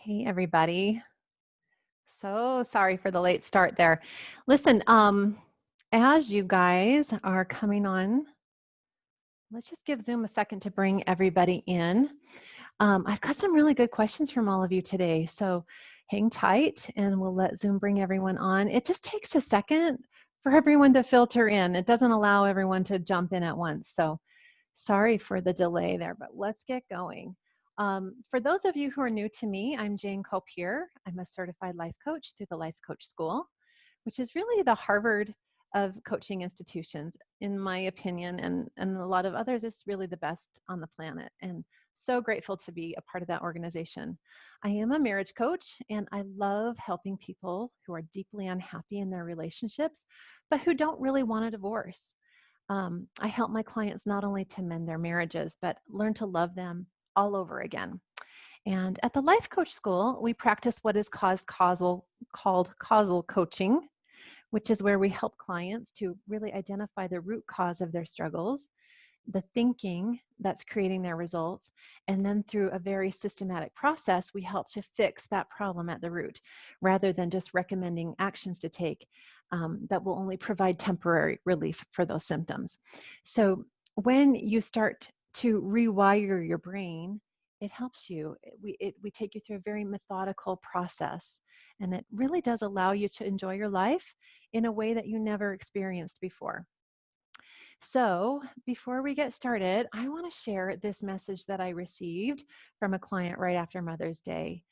Hey, everybody. So sorry for the late start there. Listen, as you guys are coming on, let's just give Zoom a second to bring everybody in. I've got some really good questions from all of you today, so hang tight and we'll let Zoom bring everyone on. It just takes a second for everyone to filter in. It doesn't allow everyone to jump in at once, so sorry for the delay there, but let's get going. For those of you who are new to me, I'm Jane Copier. I'm a certified life coach through the Life Coach School, which is really the Harvard of coaching institutions, in my opinion, and a lot of others. It's really the best on the planet, and so grateful to be a part of that organization. I am a marriage coach, and I love helping people who are deeply unhappy in their relationships, but who don't really want a divorce. I help my clients not only to mend their marriages, but learn to love them all over again. And at the Life Coach School, we practice what is called causal coaching, which is where we help clients to really identify the root cause of their struggles, the thinking that's creating their results, and then through a very systematic process, we help to fix that problem at the root, rather than just recommending actions to take that will only provide temporary relief for those symptoms. So when you start to rewire your brain, it helps you. We take you through a very methodical process, and it really does allow you to enjoy your life in a way that you never experienced before. So before we get started, I want to share this message that I received from a client right after Mother's Day.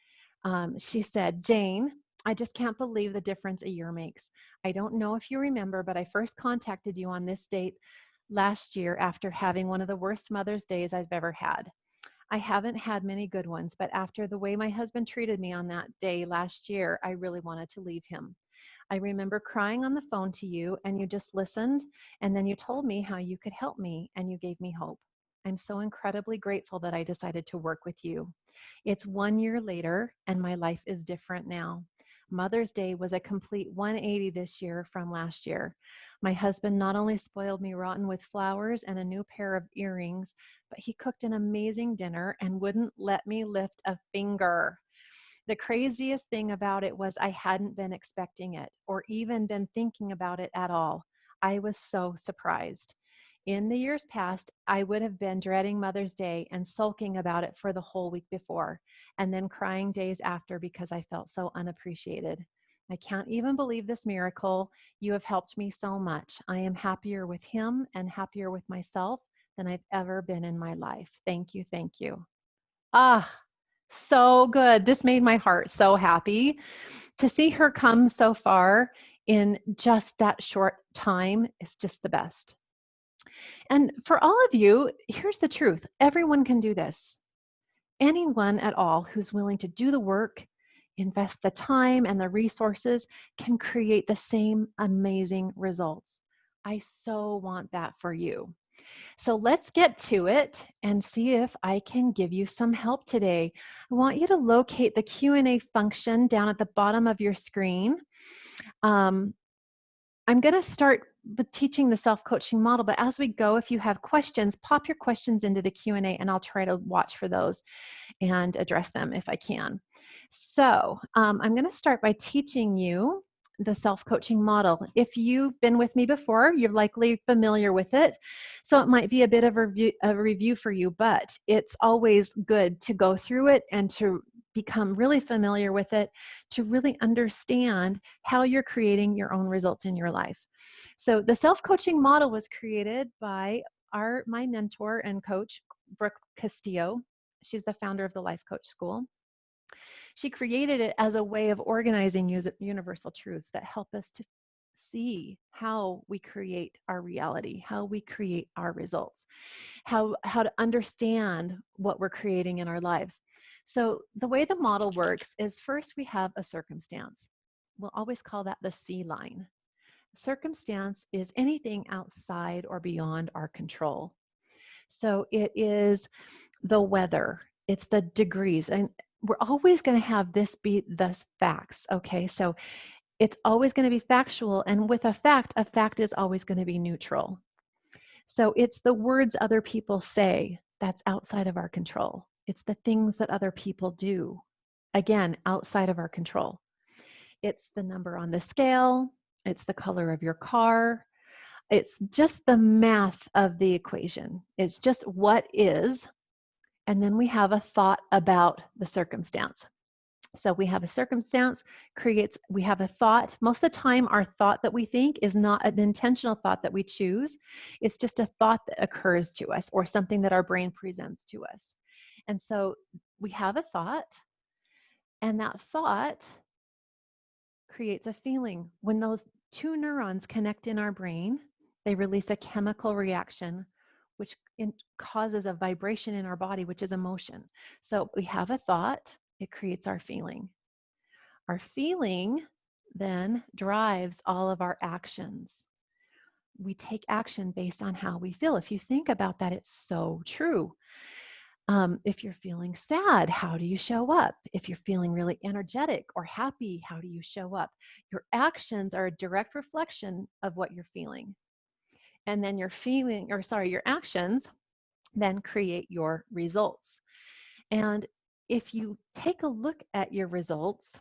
She said, "Jane, I just can't believe the difference a year makes. I don't know if you remember, but I first contacted you on this date last year after having one of the worst Mother's Days I've ever had. I haven't had many good ones, but after the way my husband treated me on that day last year, I really wanted to leave him. I remember crying on the phone to you, and you just listened, and then you told me how you could help me, and you gave me hope. I'm so incredibly grateful that I decided to work with you. It's 1 year later, and my life is different now. Mother's Day was a complete 180 this year from last year. My husband not only spoiled me rotten with flowers and a new pair of earrings, but he cooked an amazing dinner and wouldn't let me lift a finger. The craziest thing about it was I hadn't been expecting it or even been thinking about it at all. I was so surprised. In the years past, I would have been dreading Mother's Day and sulking about it for the whole week before, and then crying days after because I felt so unappreciated. I can't even believe this miracle. You have helped me so much. I am happier with him and happier with myself than I've ever been in my life. Thank you. Thank you." Ah, so good. This made my heart so happy. To see her come so far in just that short time is just the best. And for all of you, here's the truth. Everyone can do this. Anyone at all who's willing to do the work, invest the time and the resources, can create the same amazing results. I so want that for you. So let's get to it and see if I can give you some help today. I want you to locate the Q&A function down at the bottom of your screen. I'm going to start with teaching the self-coaching model, but as we go, if you have questions, pop your questions into the Q&A and I'll try to watch for those and address them if I can. So I'm going to start by teaching you the self-coaching model. If you've been with me before, you're likely familiar with it. So it might be a bit of a review for you, but it's always good to go through it and to become really familiar with it, to really understand how you're creating your own results in your life. So the self-coaching model was created by my mentor and coach, Brooke Castillo. She's the founder of the Life Coach School. She created it as a way of organizing universal truths that help us to see how we create our reality, how we create our results, how to understand what we're creating in our lives. So the way the model works is, first we have a circumstance. We'll always call that the C line. Circumstance is anything outside or beyond our control. So it is the weather, it's the degrees, and we're always going to have this be the facts, okay? So it's always going to be factual, and with a fact is always going to be neutral. So it's the words other people say that's outside of our control. It's the things that other people do again, outside of our control. It's the number on the scale, it's the color of your car, it's just the math of the equation. It's just what is, and then we have a thought about the circumstance. So we have a circumstance, we have a thought. Most of the time, our thought that we think is not an intentional thought that we choose. It's just a thought that occurs to us or something that our brain presents to us. And so we have a thought, and that thought creates a feeling. When those two neurons connect in our brain, they release a chemical reaction, which causes a vibration in our body, which is emotion. So we have a thought, it creates our feeling. Our feeling then drives all of our actions. We take action based on how we feel. If you think about that, it's so true. If you're feeling sad, how do you show up? If you're feeling really energetic or happy, how do you show up? Your actions are a direct reflection of what you're feeling. And then your actions then create your results. And if you take a look at your results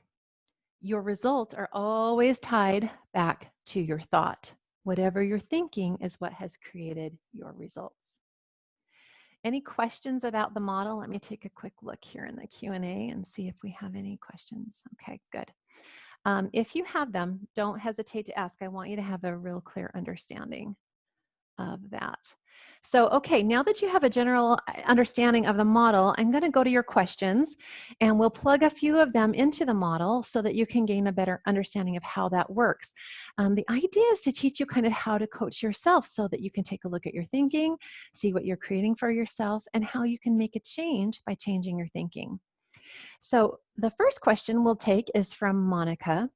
are always tied back to your thought. Whatever you're thinking is what has created your results. Any questions about the model? Let me take a quick look here in the Q&A and see if we have any questions. Okay, good. If you have them, don't hesitate to ask. I want you to have a real clear understanding of that. So, okay, now that you have a general understanding of the model, I'm going to go to your questions and we'll plug a few of them into the model so that you can gain a better understanding of how that works. The idea is to teach you kind of how to coach yourself so that you can take a look at your thinking, see what you're creating for yourself, and how you can make a change by changing your thinking. So, the first question we'll take is from Monica.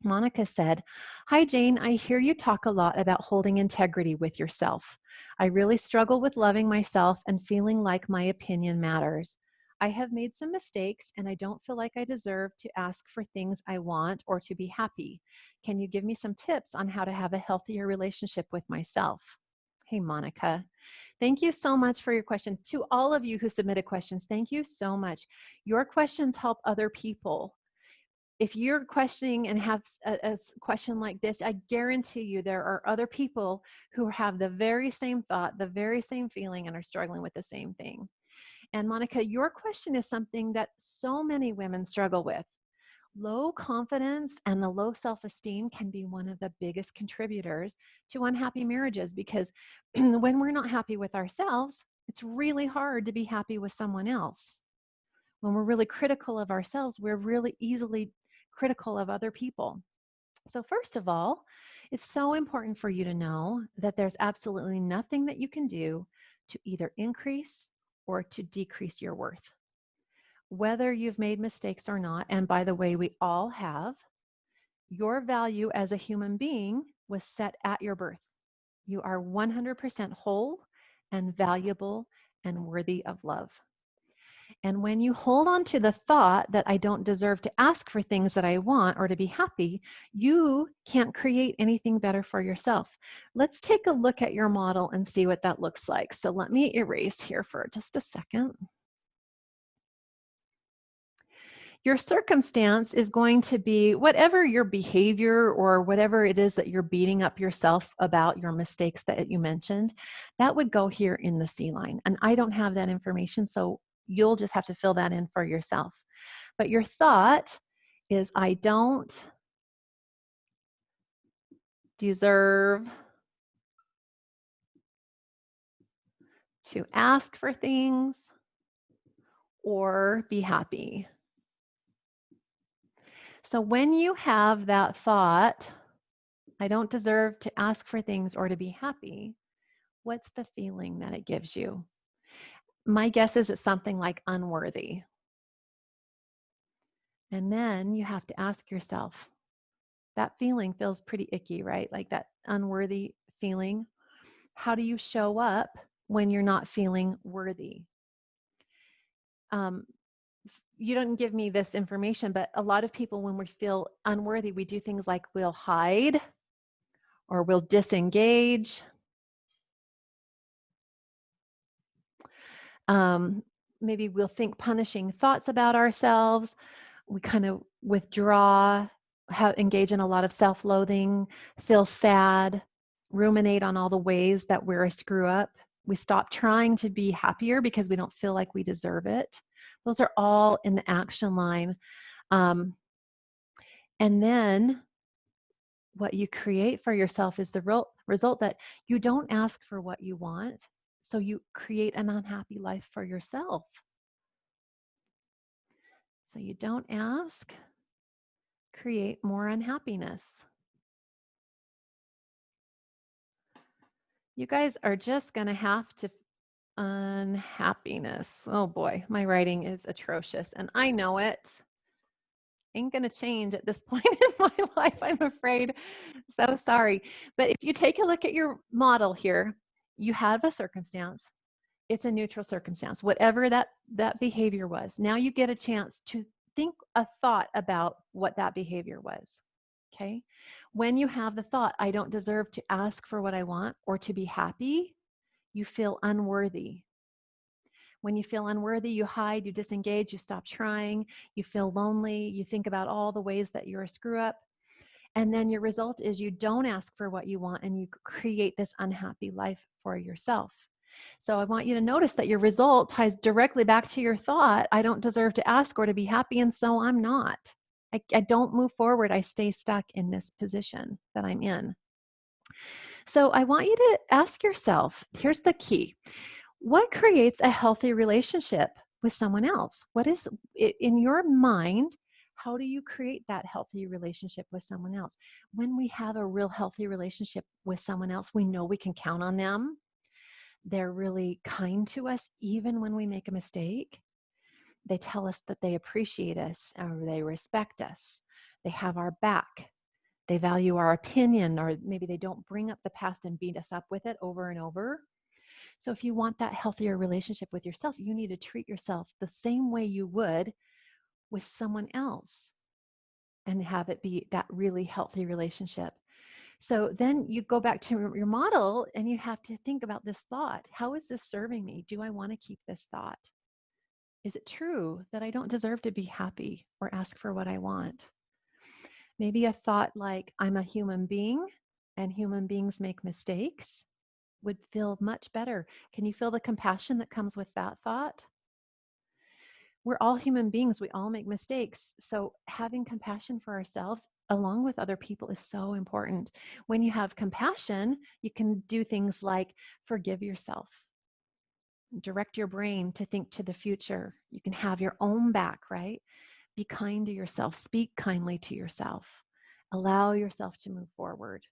Monica said, "Hi, Jane. I hear you talk a lot about holding integrity with yourself. I really struggle with loving myself and feeling like my opinion matters. I have made some mistakes and I don't feel like I deserve to ask for things I want or to be happy. Can you give me some tips on how to have a healthier relationship with myself?" Hey, Monica. Thank you so much for your question. To all of you who submitted questions, thank you so much. Your questions help other people. If you're questioning and have a question like this, I guarantee you there are other people who have the very same thought, the very same feeling, and are struggling with the same thing. And Monica, your question is something that so many women struggle with. Low confidence and the low self-esteem can be one of the biggest contributors to unhappy marriages, because when we're not happy with ourselves, it's really hard to be happy with someone else. When we're really critical of ourselves, we're really easily critical of other people. So first of all, it's so important for you to know that there's absolutely nothing that you can do to either increase or to decrease your worth. Whether you've made mistakes or not, and by the way, we all have, your value as a human being was set at your birth. You are 100% whole and valuable and worthy of love. And when you hold on to the thought that I don't deserve to ask for things that I want or to be happy, you can't create anything better for yourself. Let's take a look at your model and see what that looks like. So let me erase here for just a second. Your circumstance is going to be whatever your behavior or whatever it is that you're beating up yourself about, your mistakes that you mentioned, that would go here in the C line. And I don't have that information, so you'll just have to fill that in for yourself. But your thought is, I don't deserve to ask for things or be happy. So when you have that thought, I don't deserve to ask for things or to be happy, what's the feeling that it gives you? My guess is it's something like unworthy. And then you have to ask yourself, that feeling feels pretty icky, right? Like that unworthy feeling. How do you show up when you're not feeling worthy? You don't give me this information, but a lot of people, when we feel unworthy, we do things like we'll hide or we'll disengage. maybe we'll think punishing thoughts about ourselves. We kind of withdraw, engage in a lot of self-loathing, feel sad, ruminate on all the ways that we're a screw up. We stop trying to be happier because we don't feel like we deserve it. Those are all in the action line. And then what you create for yourself is the result that you don't ask for what you want. So you create an unhappy life for yourself. So you don't ask, create more unhappiness. You guys are just going to have to unhappiness. Oh boy, my writing is atrocious and I know it. Ain't going to change at this point in my life, I'm afraid. So sorry. But if you take a look at your model here, you have a circumstance. It's a neutral circumstance, whatever that behavior was. Now you get a chance to think a thought about what that behavior was. Okay. When you have the thought, I don't deserve to ask for what I want or to be happy, you feel unworthy. When you feel unworthy, you hide, you disengage, you stop trying, you feel lonely, you think about all the ways that you're a screw up. And then your result is you don't ask for what you want and you create this unhappy life for yourself. So I want you to notice that your result ties directly back to your thought, I don't deserve to ask or to be happy, and so I'm not. I don't move forward. I stay stuck in this position that I'm in. So I want you to ask yourself, here's the key. What creates a healthy relationship with someone else? What is in your mind? How do you create that healthy relationship with someone else? When we have a real healthy relationship with someone else, we know we can count on them. They're really kind to us, even when we make a mistake. They tell us that they appreciate us or they respect us. They have our back. They value our opinion, or maybe they don't bring up the past and beat us up with it over and over. So if you want that healthier relationship with yourself, you need to treat yourself the same way you would with someone else and have it be that really healthy relationship. So then you go back to your model and you have to think about this thought. How is this serving me? Do I want to keep this thought? Is it true that I don't deserve to be happy or ask for what I want? Maybe a thought like, I'm a human being and human beings make mistakes would feel much better. Can you feel the compassion that comes with that thought? We're all human beings. We all make mistakes. So having compassion for ourselves along with other people is so important. When you have compassion, you can do things like forgive yourself, direct your brain to think to the future. You can have your own back, right? Be kind to yourself, speak kindly to yourself, allow yourself to move forward.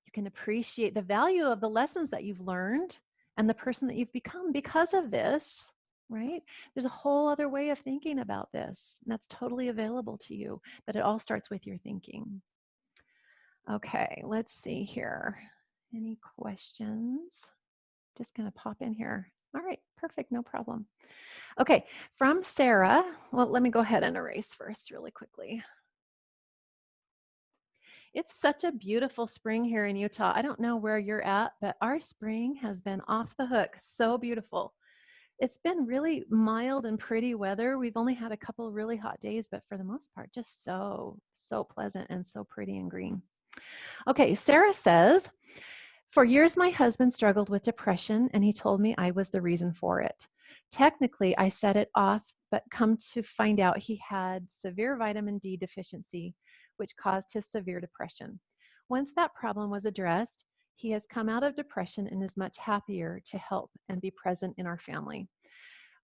You can appreciate the value of the lessons that you've learned and the person that you've become because of this, right? There's a whole other way of thinking about this, and that's totally available to you, but it all starts with your thinking. Okay, let's see here. Any questions? Just going to pop in here. All right, perfect, no problem. Okay, from Sarah. Well, let me go ahead and erase first really quickly. It's such a beautiful spring here in Utah. I don't know where you're at, but our spring has been off the hook. So beautiful. It's been really mild and pretty weather. We've only had a couple of really hot days, but for the most part, just so pleasant and so pretty and green. Okay, Sarah says, for years, my husband struggled with depression, and he told me I was the reason for it. Technically, I set it off, but come to find out he had severe vitamin D deficiency, which caused his severe depression. Once that problem was addressed, he has come out of depression and is much happier to help and be present in our family.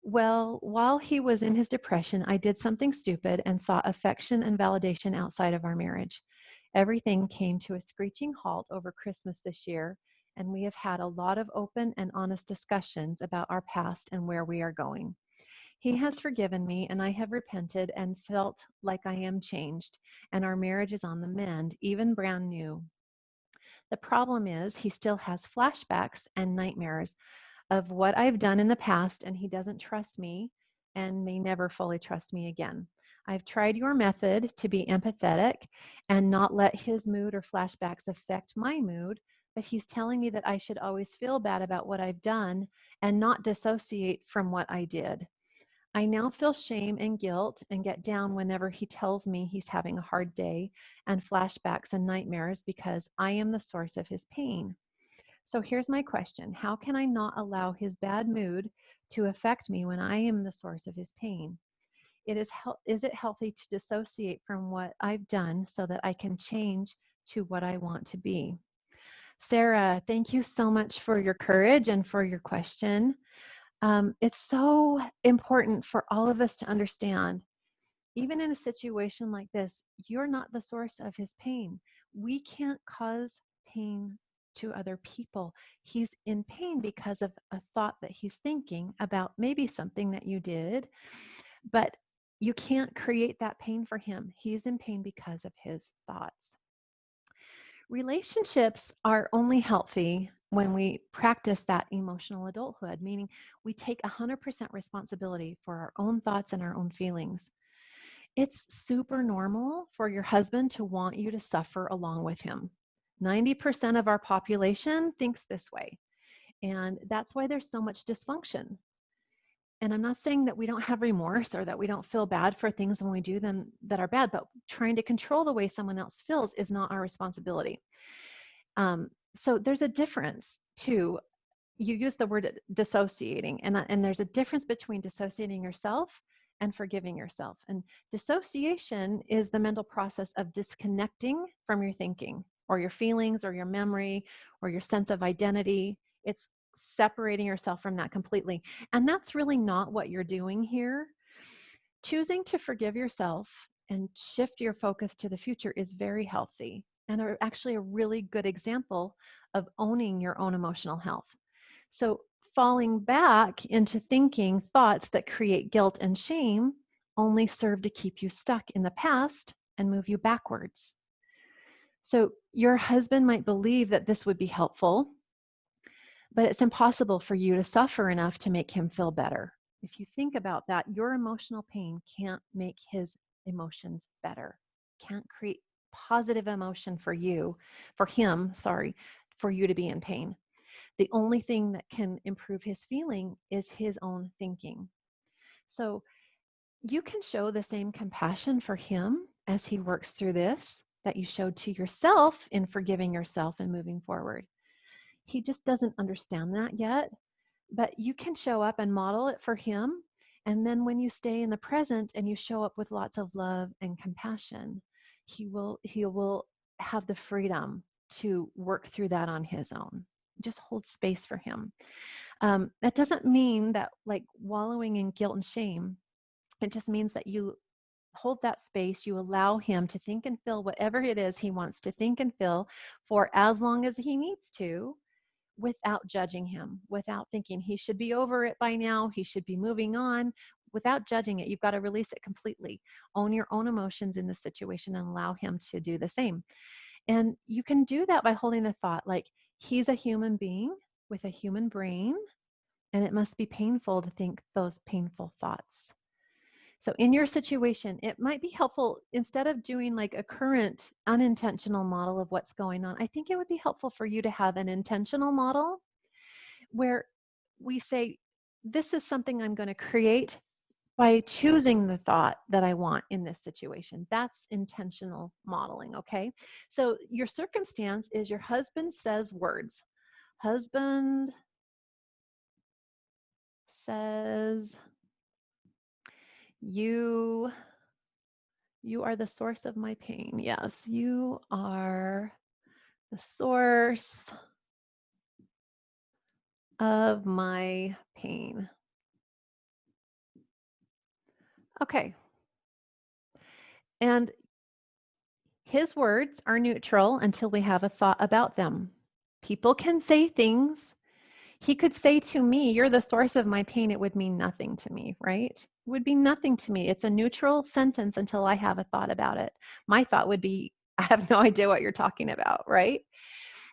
Well, while he was in his depression, I did something stupid and sought affection and validation outside of our marriage. Everything came to a screeching halt over Christmas this year, and we have had a lot of open and honest discussions about our past and where we are going. He has forgiven me, and I have repented and felt like I am changed, and our marriage is on the mend, even brand new. The problem is he still has flashbacks and nightmares of what I've done in the past, and he doesn't trust me and may never fully trust me again. I've tried your method to be empathetic and not let his mood or flashbacks affect my mood, but he's telling me that I should always feel bad about what I've done and not dissociate from what I did. I now feel shame and guilt and get down whenever he tells me he's having a hard day and flashbacks and nightmares because I am the source of his pain. So here's my question. How can I not allow his bad mood to affect me when I am the source of his pain? Is it healthy to dissociate from what I've done so that I can change to what I want to be? Sarah, thank you so much for your courage and for your question. It's so important for all of us to understand, even in a situation like this, you're not the source of his pain. We can't cause pain to other people. He's in pain because of a thought that he's thinking about maybe something that you did, but you can't create that pain for him. He's in pain because of his thoughts. Relationships are only healthy when we practice that emotional adulthood, meaning we take 100% responsibility for our own thoughts and our own feelings. It's super normal for your husband to want you to suffer along with him. 90% of our population thinks this way, and that's why there's so much dysfunction. And I'm not saying that we don't have remorse or that we don't feel bad for things when we do them that are bad, but trying to control the way someone else feels is not our responsibility. So there's a difference too. You use the word dissociating, and there's a difference between dissociating yourself and forgiving yourself. And dissociation is the mental process of disconnecting from your thinking or your feelings or your memory or your sense of identity. It's separating yourself from that completely. And that's really not what you're doing here. Choosing to forgive yourself and shift your focus to the future is very healthy and actually a really good example of owning your own emotional health. So, falling back into thinking thoughts that create guilt and shame only serve to keep you stuck in the past and move you backwards. So, your husband might believe that this would be helpful, but it's impossible for you to suffer enough to make him feel better. If you think about that, your emotional pain can't make his emotions better, can't create positive emotion for you, for him, sorry, for you to be in pain. The only thing that can improve his feeling is his own thinking. So you can show the same compassion for him as he works through this that you showed to yourself in forgiving yourself and moving forward. He just doesn't understand that yet, but you can show up and model it for him. And then when you stay in the present and you show up with lots of love and compassion, he will have the freedom to work through that on his own. Just hold space for him. That doesn't mean that like wallowing in guilt and shame. It just means that you hold that space, you allow him to think and feel whatever it is he wants to think and feel for as long as he needs to, without judging him, without thinking he should be over it by now, he should be moving on, without judging it. You've got to release it completely. Own your own emotions in the situation and allow him to do the same. And you can do that by holding the thought like he's a human being with a human brain, and it must be painful to think those painful thoughts. So in your situation, it might be helpful, instead of doing like a current unintentional model of what's going on, I think it would be helpful for you to have an intentional model where we say, this is something I'm going to create by choosing the thought that I want in this situation. That's intentional modeling, okay? So your circumstance is your husband says words. Husband says, you are the source of my pain. Yes, you are the source of my pain. Okay. And his words are neutral until we have a thought about them. People can say things. He could say to me, you're the source of my pain. It would mean nothing to me, right? It would be nothing to me. It's a neutral sentence until I have a thought about it. My thought would be, I have no idea what you're talking about, right?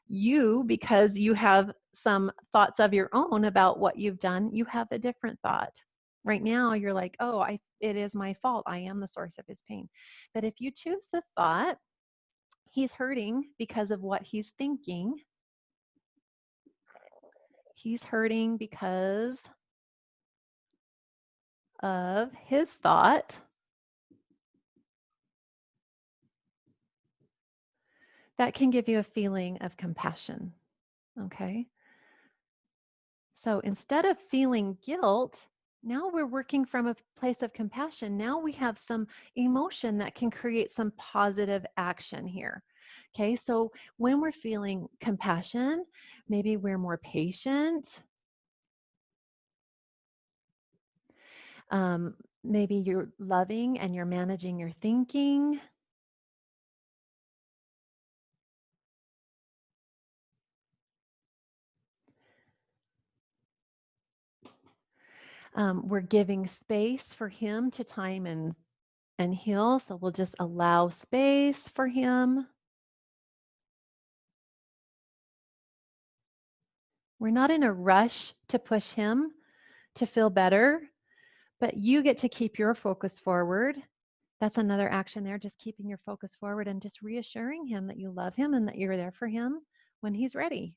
You, because you have some thoughts of your own about what you've done, you have a different thought. Right now, you're like, oh, it is my fault. I am the source of his pain. But if you choose the thought, he's hurting because of what he's thinking, He's hurting because of his thought. That can give you a feeling of compassion. Okay. So instead of feeling guilt, now we're working from a place of compassion. Now we have some emotion that can create some positive action here. Okay, so when we're feeling compassion, maybe we're more patient. Maybe you're loving and you're managing your thinking. We're giving space for him to time and heal. So we'll just allow space for him. We're not in a rush to push him to feel better, but you get to keep your focus forward. That's another action there, just keeping your focus forward and just reassuring him that you love him and that you're there for him when he's ready.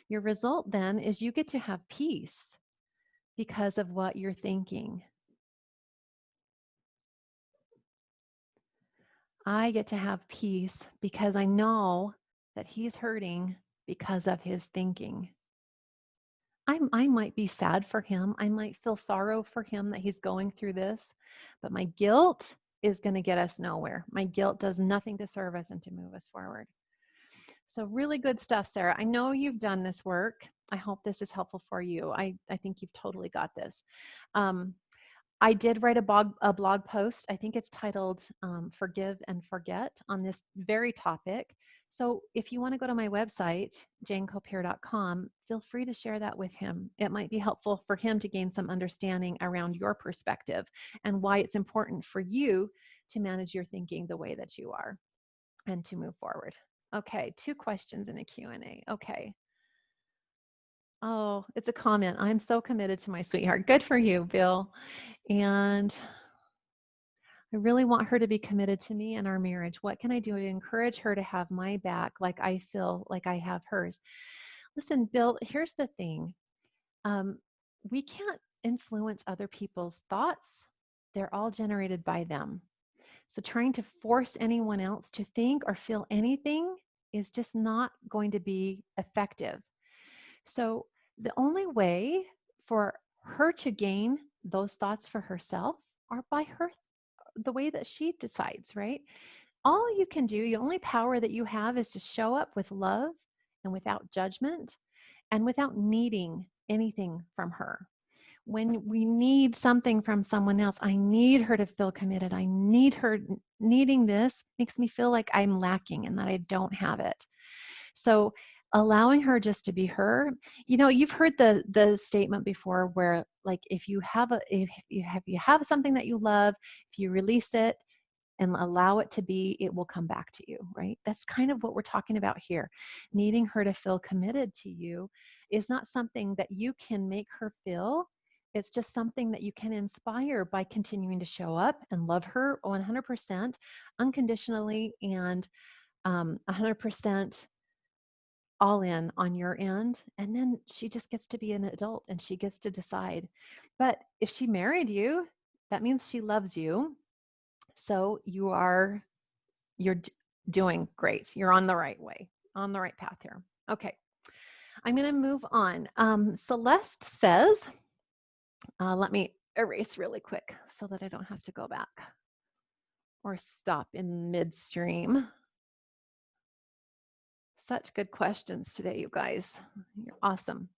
Your result then is you get to have peace because of what you're thinking. I get to have peace because I know that he's hurting because of his thinking. I might be sad for him. I might feel sorrow for him that he's going through this, but my guilt is going to get us nowhere. My guilt does nothing to serve us and to move us forward. So really good stuff, Sarah. I know you've done this work. I hope this is helpful for you. I think you've totally got this. I did write a blog post. I think it's titled Forgive and Forget on this very topic. So if you want to go to my website, janecopier.com, feel free to share that with him. It might be helpful for him to gain some understanding around your perspective and why it's important for you to manage your thinking the way that you are and to move forward. Okay, 2 questions in a Q&A. Okay. Oh, it's a comment. I'm so committed to my sweetheart. Good for you, Bill. And I really want her to be committed to me and our marriage. What can I do to encourage her to have my back like I feel like I have hers? Listen, Bill, here's the thing. We can't influence other people's thoughts. They're all generated by them. So trying to force anyone else to think or feel anything is just not going to be effective. So the only way for her to gain those thoughts for herself are by her the way that she decides, right? All you can do, the only power that you have is to show up with love and without judgment and without needing anything from her. When we need something from someone else, I need her to feel committed. I need her needing this makes me feel like I'm lacking and that I don't have it. So allowing her just to be her, you've heard the statement before where like if you have something that you love, if you release it and allow it to be, it will come back to you, right? That's kind of what we're talking about here. Needing her to feel committed to you is not something that you can make her feel. It's just something that you can inspire by continuing to show up and love her 100% unconditionally and 100% all in on your end. And then she just gets to be an adult and she gets to decide. But if she married you, that means she loves you. So you're doing great. You're on the right way, on the right path here. Okay, I'm going to move on. Celeste says, let me erase really quick so that I don't have to go back or stop in midstream. Such good questions today, you guys. You're awesome.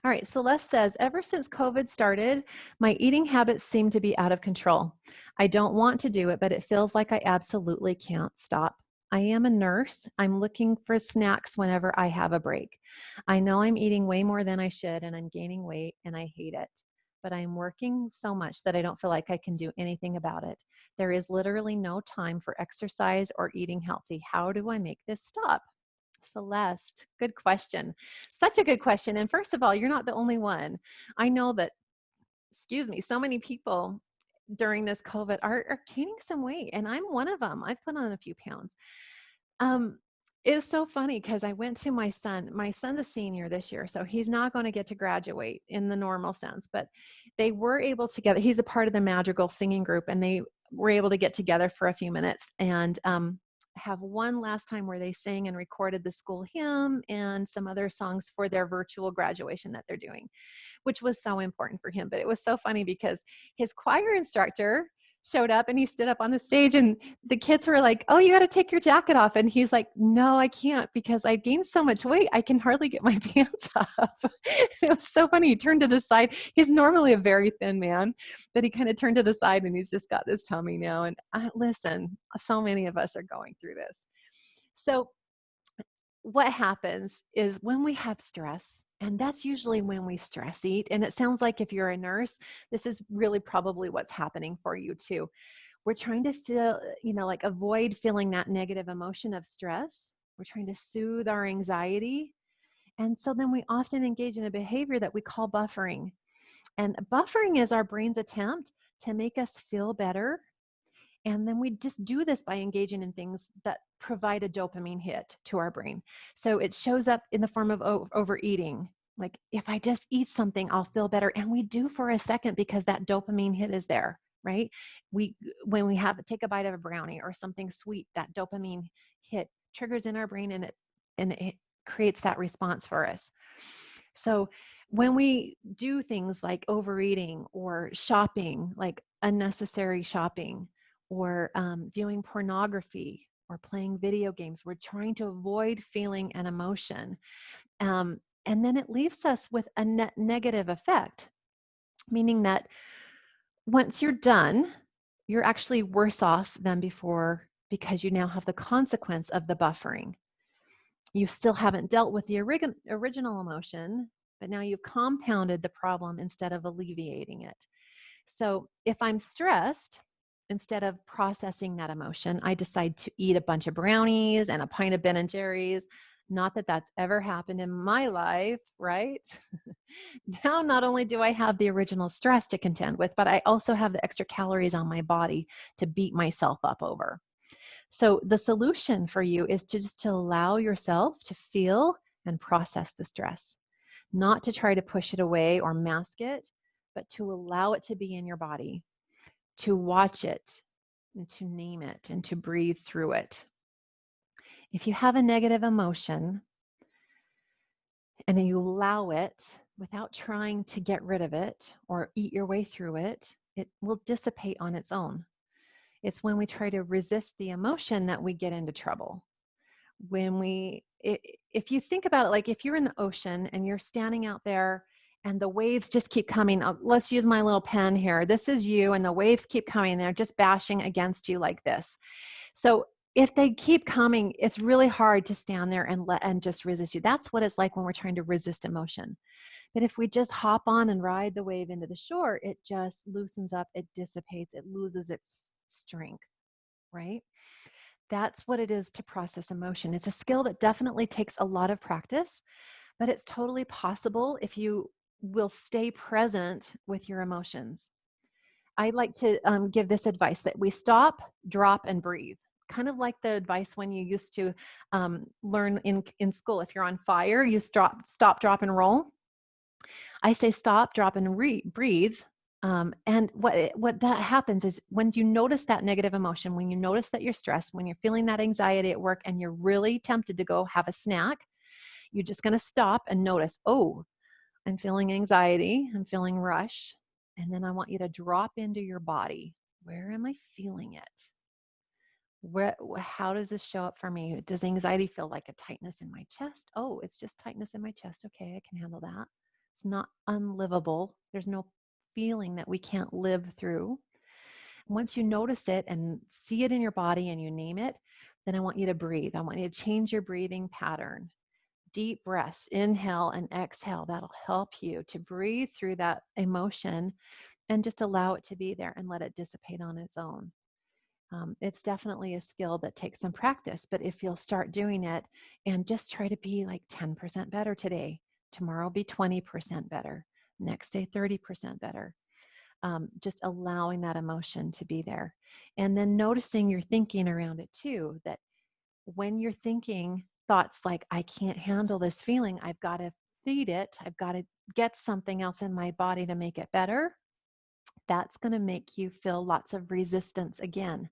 All right, Celeste says, ever since COVID started, my eating habits seem to be out of control. I don't want to do it, but it feels like I absolutely can't stop. I am a nurse. I'm looking for snacks whenever I have a break. I know I'm eating way more than I should and I'm gaining weight and I hate it. But I'm working so much that I don't feel like I can do anything about it. There is literally no time for exercise or eating healthy. How do I make this stop? Celeste, good question. Such a good question. And first of all, you're not the only one. I know that, excuse me, so many people during this COVID are gaining some weight, and I'm one of them. I've put on a few pounds. Um, It's so funny because I went to my son's a senior this year, so he's not going to get to graduate in the normal sense, but they were able to get, he's a part of the Madrigal singing group, and they were able to get together for a few minutes and have one last time where they sang and recorded the school hymn and some other songs for their virtual graduation that they're doing, which was so important for him. But it was so funny because his choir instructor showed up and he stood up on the stage, and the kids were like, "Oh, you got to take your jacket off." And he's like, "No, I can't because I gained so much weight. I can hardly get my pants off." It was so funny. He turned to the side. He's normally a very thin man, but he kind of turned to the side and he's just got this tummy now. And listen, so many of us are going through this. So what happens is when we have stress, and that's usually when we stress eat, and it sounds like if you're a nurse, this is really probably what's happening for you too. We're trying to feel, like avoid feeling that negative emotion of stress. We're trying to soothe our anxiety. And so then we often engage in a behavior that we call buffering. And buffering is our brain's attempt to make us feel better, and then we just do this by engaging in things that provide a dopamine hit to our brain. So it shows up in the form of overeating. Like, if I just eat something, I'll feel better. And we do for a second because that dopamine hit is there, right? When we take a bite of a brownie or something sweet, that dopamine hit triggers in our brain, and it creates that response for us. So when we do things like overeating or shopping, like unnecessary shopping, or viewing pornography or playing video games, we're trying to avoid feeling an emotion. And then it leaves us with a net negative effect, meaning that once you're done, you're actually worse off than before because you now have the consequence of the buffering. You still haven't dealt with the original emotion, but now you've compounded the problem instead of alleviating it. So if I'm stressed, instead of processing that emotion, I decide to eat a bunch of brownies and a pint of Ben and Jerry's. Not that that's ever happened in my life, right? Now, not only do I have the original stress to contend with, but I also have the extra calories on my body to beat myself up over. So the solution for you is to just to allow yourself to feel and process the stress, not to try to push it away or mask it, but to allow it to be in your body, to watch it and to name it and to breathe through it. If you have a negative emotion and then you allow it without trying to get rid of it or eat your way through it, it will dissipate on its own. It's when we try to resist the emotion that we get into trouble. If you think about it, like if you're in the ocean and you're standing out there and the waves just keep coming, let's use my little pen here. This is you, and the waves keep coming. They're just bashing against you like this. So if they keep coming, it's really hard to stand there and just resist you. That's what it's like when we're trying to resist emotion. But if we just hop on and ride the wave into the shore, it just loosens up, it dissipates, it loses its strength, right? That's what it is to process emotion. It's a skill that definitely takes a lot of practice, but it's totally possible if you will stay present with your emotions. I like to give this advice that we stop, drop, and breathe. Kind of like the advice when you used to learn in school. If you're on fire, you stop, drop, and roll. I say stop, drop, and breathe. And what that happens is when you notice that negative emotion, when you notice that you're stressed, when you're feeling that anxiety at work and you're really tempted to go have a snack, you're just going to stop and notice, oh, I'm feeling anxiety, I'm feeling rush. And then I want you to drop into your body. Where am I feeling it? How does this show up for me? Does anxiety feel like a tightness in my chest? Oh, it's just tightness in my chest. Okay, I can handle that. It's not unlivable. There's no feeling that we can't live through. Once you notice it and see it in your body and you name it, then I want you to breathe. I want you to change your breathing pattern. Deep breaths, inhale and exhale. That'll help you to breathe through that emotion and just allow it to be there and let it dissipate on its own. It's definitely a skill that takes some practice, but if you'll start doing it and just try to be like 10% better today, tomorrow be 20% better, next day 30% better. Just allowing that emotion to be there. And then noticing your thinking around it too, that when you're thinking thoughts like, I can't handle this feeling, I've got to feed it, I've got to get something else in my body to make it better, that's going to make you feel lots of resistance again.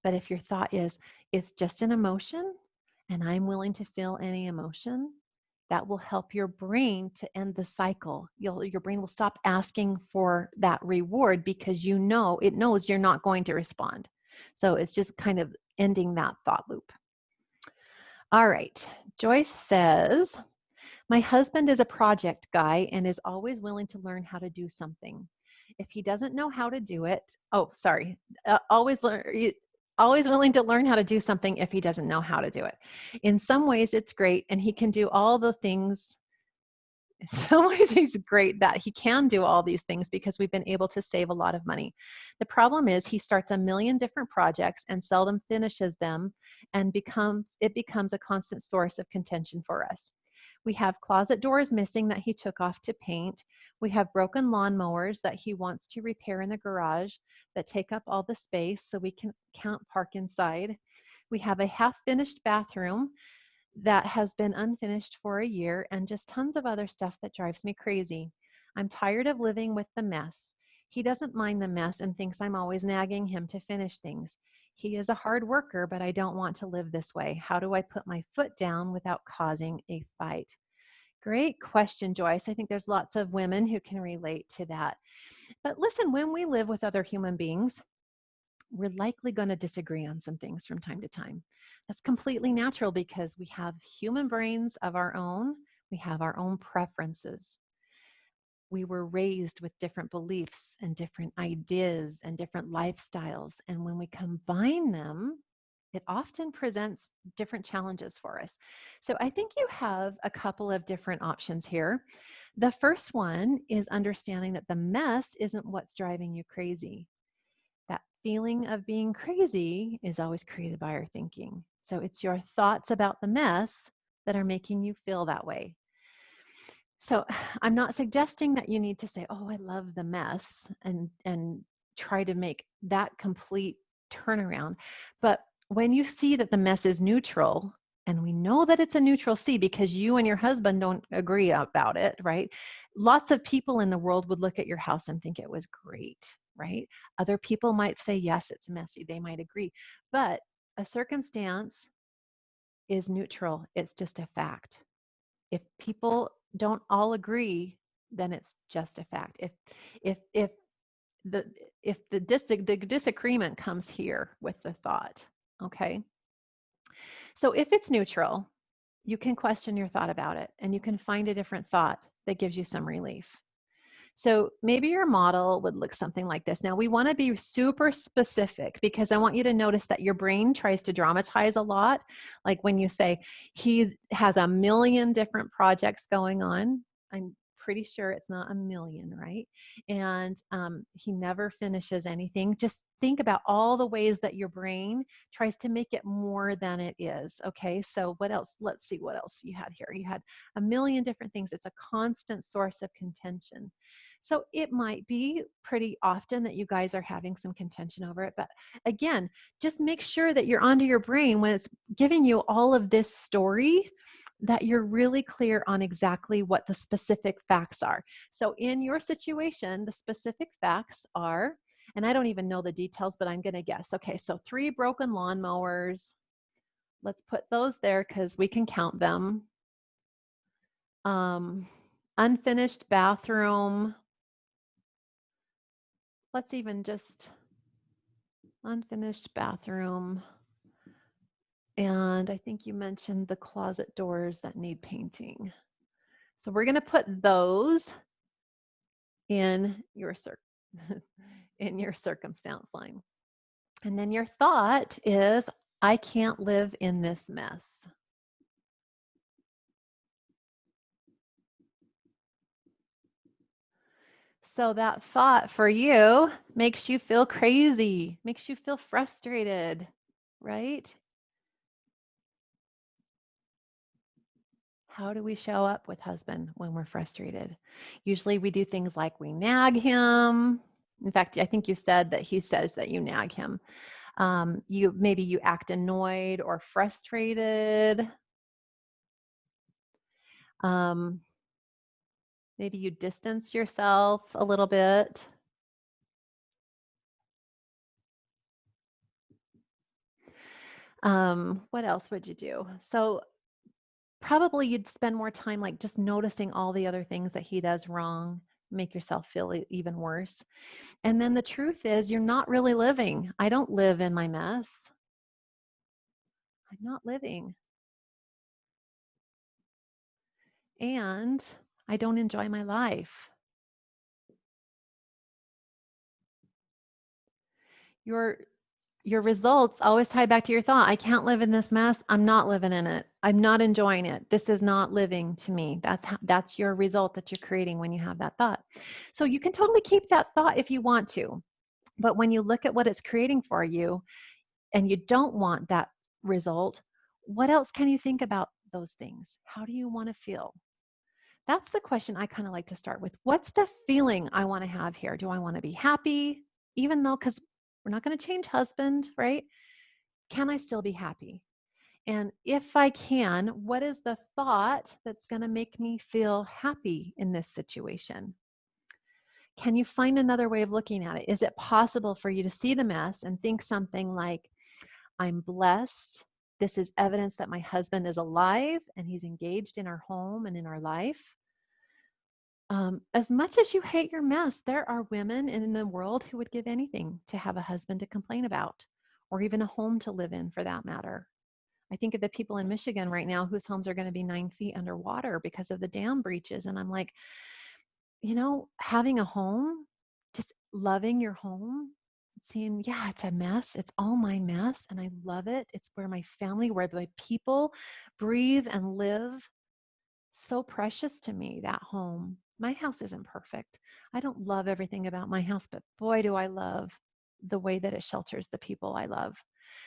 But if your thought is, it's just an emotion and I'm willing to feel any emotion, that will help your brain to end the cycle. Your brain will stop asking for that reward because you know, it knows you're not going to respond. So it's just kind of ending that thought loop. All right. Joyce says, my husband is a project guy and is always willing to learn how to do something. If he doesn't know how to do it, always willing to learn how to do something if he doesn't know how to do it. In some ways, it's great, and he can do all the things. In some ways, he's great that he can do all these things because we've been able to save a lot of money. The problem is he starts a million different projects and seldom finishes them, and it becomes a constant source of contention for us. We have closet doors missing that he took off to paint. We have broken lawnmowers that he wants to repair in the garage that take up all the space so we can't park inside. We have a half-finished bathroom that has been unfinished for a year, and just tons of other stuff that drives me crazy. I'm tired of living with the mess. He doesn't mind the mess and thinks I'm always nagging him to finish things. He is a hard worker, but I don't want to live this way. How do I put my foot down without causing a fight? Great question, Joyce. I think there's lots of women who can relate to that. But listen, when we live with other human beings, we're likely going to disagree on some things from time to time. That's completely natural because we have human brains of our own. We have our own preferences. We were raised with different beliefs and different ideas and different lifestyles. And when we combine them, it often presents different challenges for us. So I think you have a couple of different options here. The first one is understanding that the mess isn't what's driving you crazy. That feeling of being crazy is always created by our thinking. So it's your thoughts about the mess that are making you feel that way. So I'm not suggesting that you need to say, oh, I love the mess and try to make that complete turnaround. But when you see that the mess is neutral, and we know that it's a neutral C because you and your husband don't agree about it, right? Lots of people in the world would look at your house and think it was great, right? Other people might say, yes, it's messy. They might agree. But a circumstance is neutral. It's just a fact. If people don't all agree, then it's just a fact. If the the disagreement comes here with the thought, okay? So if it's neutral, you can question your thought about it and you can find a different thought that gives you some relief. So maybe your model would look something like this. Now we want to be super specific because I want you to notice that your brain tries to dramatize a lot. Like when you say he has a million different projects going on, I'm pretty sure it's not a million, right? And he never finishes anything. Just think about all the ways that your brain tries to make it more than it is. Okay, so what else? Let's see what else you had here. You had a million different things. It's a constant source of contention. So it might be pretty often that you guys are having some contention over it. But again, just make sure that you're onto your brain when it's giving you all of this story, that you're really clear on exactly what the specific facts are. So in your situation, the specific facts are, and I don't even know the details, but I'm going to guess. Okay, so 3 broken lawnmowers. Let's put those there because we can count them. Unfinished bathroom. Let's even just unfinished bathroom. And I think you mentioned the closet doors that need painting. So we're going to put those in your in your circumstance line. And then your thought is, I can't live in this mess. So that thought for you makes you feel crazy, makes you feel frustrated, right? How do we show up with husband when we're frustrated? Usually we do things like we nag him. In fact, I think you said that he says that you nag him. Maybe you act annoyed or frustrated. Um, maybe you distance yourself a little bit. What else would you do? So probably you'd spend more time like just noticing all the other things that he does wrong, make yourself feel even worse. And then the truth is, you're not really living. I don't live in my mess. I'm not living. And I don't enjoy my life. Your your results always tie back to your thought. I can't live in this mess. I'm not living in it. I'm not enjoying it. This is not living to me. That's your result that you're creating when you have that thought. So you can totally keep that thought if you want to. But when you look at what it's creating for you and you don't want that result, what else can you think about those things? How do you want to feel? That's the question I kind of like to start with. What's the feeling I want to have here? Do I want to be happy? Even though, because we're not going to change husband, right? Can I still be happy? And if I can, what is the thought that's going to make me feel happy in this situation? Can you find another way of looking at it? Is it possible for you to see the mess and think something like, I'm blessed. This is evidence that my husband is alive and he's engaged in our home and in our life. As much as you hate your mess, there are women in the world who would give anything to have a husband to complain about, or even a home to live in for that matter. I think of the people in Michigan right now whose homes are going to be 9 feet underwater because of the dam breaches. And I'm like, having a home, just loving your home, seeing, yeah, it's a mess. It's all my mess. And I love it. It's where my family, where my people breathe and live. So precious to me, that home. My house isn't perfect. I don't love everything about my house, but boy, do I love the way that it shelters the people I love.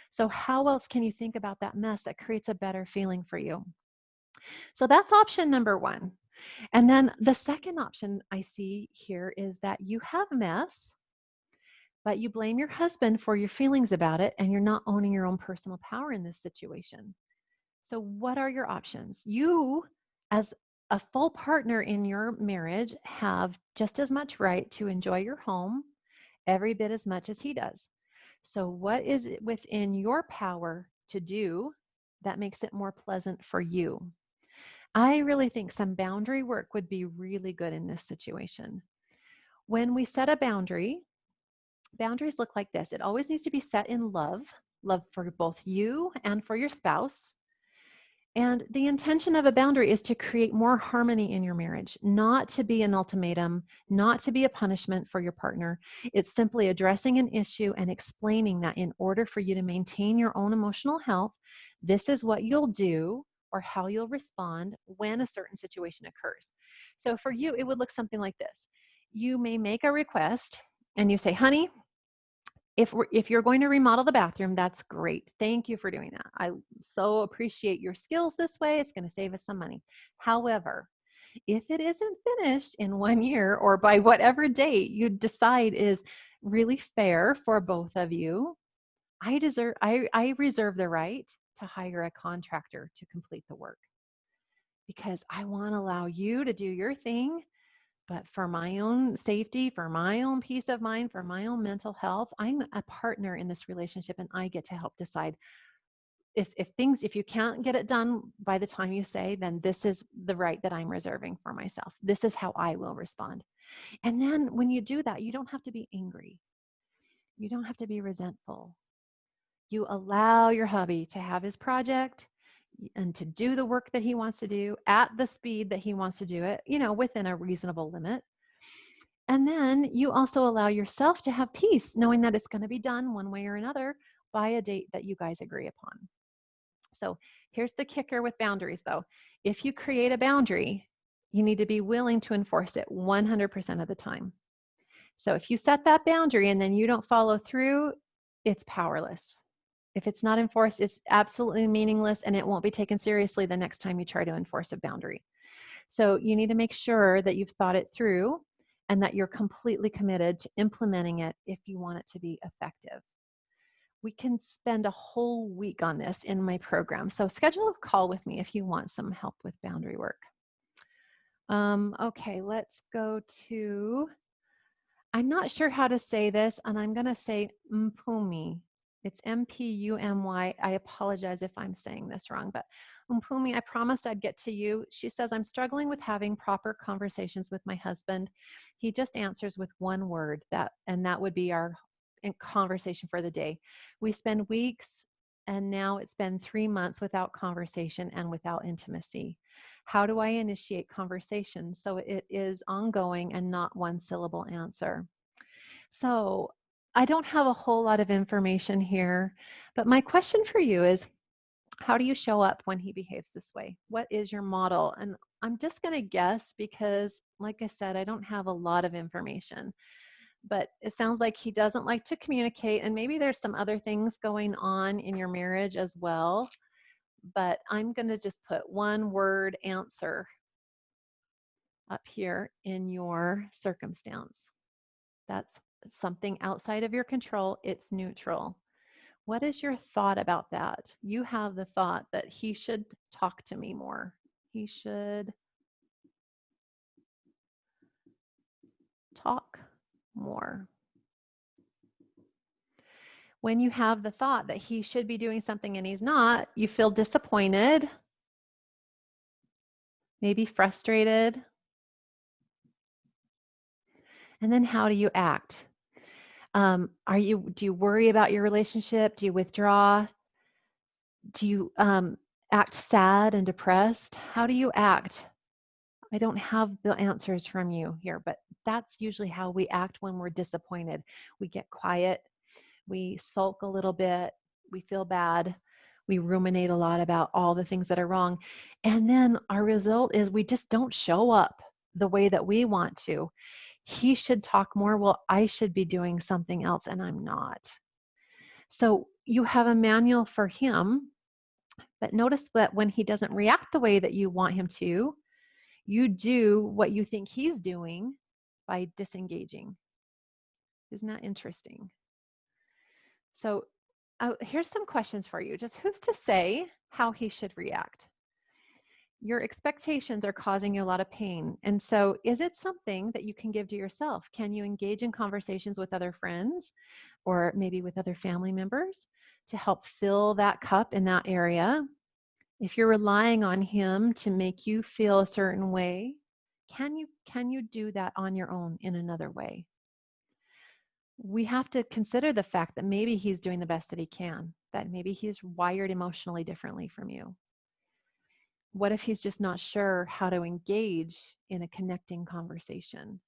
So how else can you think about that mess that creates a better feeling for you? So that's option number one. And then the second option I see here is that you have mess, but you blame your husband for your feelings about it, and you're not owning your own personal power in this situation. So, what are your options? You, as a full partner in your marriage, have just as much right to enjoy your home every bit as much as he does. So, what is it within your power to do that makes it more pleasant for you? I really think some boundary work would be really good in this situation. When we set a boundary, boundaries look like this. It always needs to be set in love for both you and for your spouse. And the intention of a boundary is to create more harmony in your marriage, not to be an ultimatum, not to be a punishment for your partner. It's simply addressing an issue and explaining that in order for you to maintain your own emotional health, this is what you'll do or how you'll respond when a certain situation occurs. So for you, it would look something like this. You may make a request and you say, honey, if you're going to remodel the bathroom, that's great. Thank you for doing that. I so appreciate your skills this way. It's going to save us some money. However, if it isn't finished in 1 year or by whatever date you decide is really fair for both of you, I reserve the right to hire a contractor to complete the work because I want to allow you to do your thing. But for my own safety, for my own peace of mind, for my own mental health, I'm a partner in this relationship and I get to help decide if you can't get it done by the time you say, then this is the right that I'm reserving for myself. This is how I will respond. And then when you do that, you don't have to be angry. You don't have to be resentful. You allow your hubby to have his project and to do the work that he wants to do at the speed that he wants to do it, within a reasonable limit. And then you also allow yourself to have peace, knowing that it's going to be done one way or another by a date that you guys agree upon. So here's the kicker with boundaries, though. If you create a boundary, you need to be willing to enforce it 100% of the time. So if you set that boundary and then you don't follow through, it's powerless. If it's not enforced, it's absolutely meaningless and it won't be taken seriously the next time you try to enforce a boundary. So you need to make sure that you've thought it through and that you're completely committed to implementing it if you want it to be effective. We can spend a whole week on this in my program. So schedule a call with me if you want some help with boundary work. Okay, let's go to, I'm not sure how to say this, and I'm going to say Mpumi. It's Mpumi. I apologize if I'm saying this wrong, but Mpumi, I promised I'd get to you. She says, I'm struggling with having proper conversations with my husband. He just answers with one word, and that would be our conversation for the day. We spend weeks, and now it's been 3 months without conversation and without intimacy. How do I initiate conversation so it is ongoing and not one syllable answer? So I don't have a whole lot of information here, but my question for you is, how do you show up when he behaves this way? What is your model? And I'm just going to guess because, like I said, I don't have a lot of information, but it sounds like he doesn't like to communicate, and maybe there's some other things going on in your marriage as well. But I'm going to just put one word answer up here in your circumstance. That's something outside of your control. It's neutral. What is your thought about that? You have the thought that he should talk to me more. He should talk more. When you have the thought that he should be doing something and he's not, you feel disappointed, maybe frustrated. And then how do you act? Do you worry about your relationship? Do you withdraw? Do you act sad and depressed? How do you act? I don't have the answers from you here, but that's usually how we act when we're disappointed. We get quiet, we sulk a little bit, we feel bad, we ruminate a lot about all the things that are wrong. And then our result is we just don't show up the way that we want to. He should talk more. Well, I should be doing something else and I'm not. So you have a manual for him, but notice that when he doesn't react the way that you want him to, you do what you think he's doing by disengaging. Isn't that interesting? So here's some questions for you. Just who's to say how he should react? Your expectations are causing you a lot of pain. And so is it something that you can give to yourself? Can you engage in conversations with other friends or maybe with other family members to help fill that cup in that area? If you're relying on him to make you feel a certain way, can you do that on your own in another way? We have to consider the fact that maybe he's doing the best that he can, that maybe he's wired emotionally differently from you. What if he's just not sure how to engage in a connecting conversation?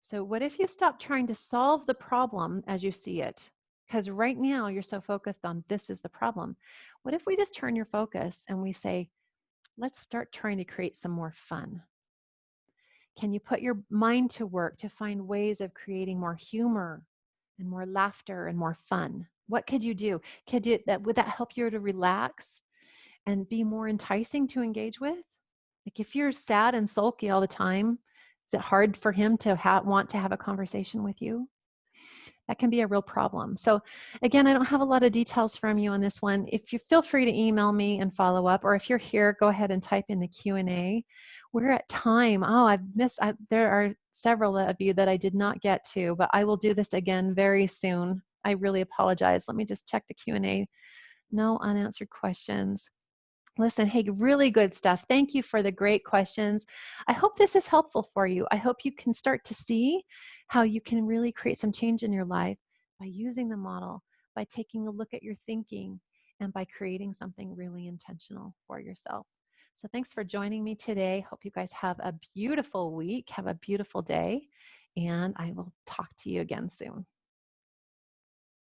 So what if you stop trying to solve the problem as you see it? Because right now you're so focused on this is the problem. What if we just turn your focus and we say, let's start trying to create some more fun? Can you put your mind to work to find ways of creating more humor and more laughter and more fun? What could you do? Would that help you to relax and be more enticing to engage with? Like if you're sad and sulky all the time, is it hard for him to want to have a conversation with you? That can be a real problem. So again, I don't have a lot of details from you on this one. If you feel free to email me and follow up, or if you're here, go ahead and type in the Q&A. We're at time. Oh, there are several of you that I did not get to, but I will do this again very soon. I really apologize. Let me just check the Q&A. No unanswered questions. Listen, hey, really good stuff. Thank you for the great questions. I hope this is helpful for you. I hope you can start to see how you can really create some change in your life by using the model, by taking a look at your thinking, and by creating something really intentional for yourself. So thanks for joining me today. Hope you guys have a beautiful week. Have a beautiful day, and I will talk to you again soon.